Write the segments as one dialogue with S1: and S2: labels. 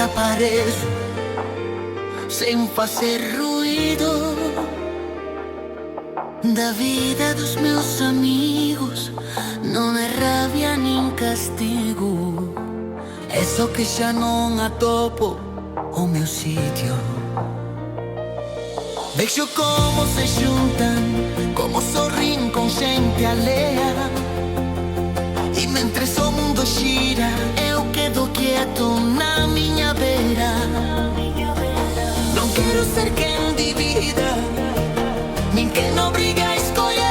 S1: desapareço sem fazer ruído. Da vida dos meus amigos não é rabia nem castigo, é só que já não atopo o meu sítio. Vejo como se juntam, como sorriem com gente alheia, e mentres o mundo gira eu quedo quieto na minha beira. Não quero ser quem divida, nem quem obriga a escolher.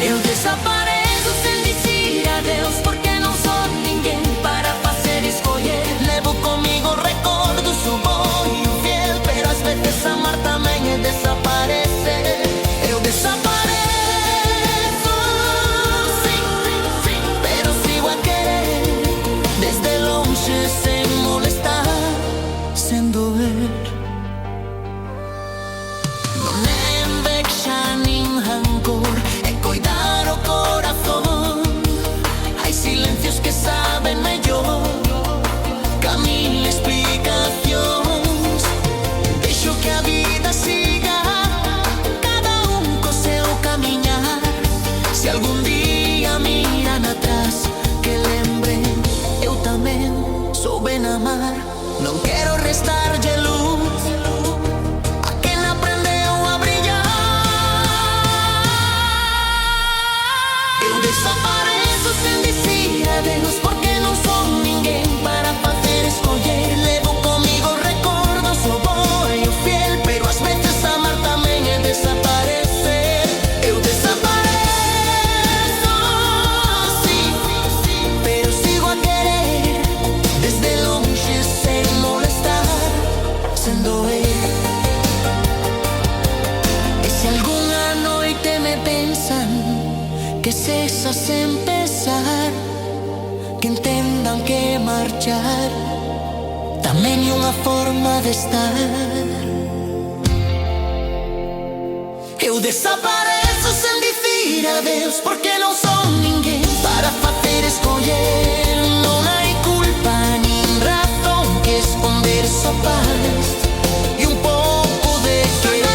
S1: Eu desapareço sem dizer adeus, porque não sou ninguém para fazer escolher. Levo comigo recordos, sou bom e infiel, pero às vezes amar também é desaparecer. Eu desapareço, sim, pero sigo a querer, desde longe sem molestar, sem doer. Que saben melhor que mil explicações. Deixo que a vida siga, cada com seu caminhar. Se algum dia miram atrás, que lembrem, eu também soube amar. Não quero restar de luz a quem aprendeu a brilhar. Eu desapareço sem dizer adeus, porque não sou ninguém para fazer escolher. Levo comigo recordos, sou boa e fiel, pero às vezes amar também é desaparecer. Eu desapareço, sim, pero sigo a querer, desde longe sem molestar, sem doer. E se alguma noite me pensam que cesa sem pesar, que entendam que marchar também é uma forma de estar. Eu desapareço sem dizer adeus, porque não sou ninguém para fazer escolher. Não há culpa nem razão que esconder, só paz e pouco de querer.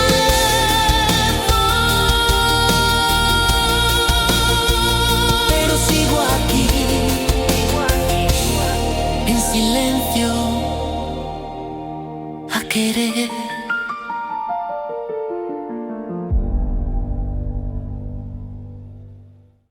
S1: Pero sigo aqui en silencio a querer.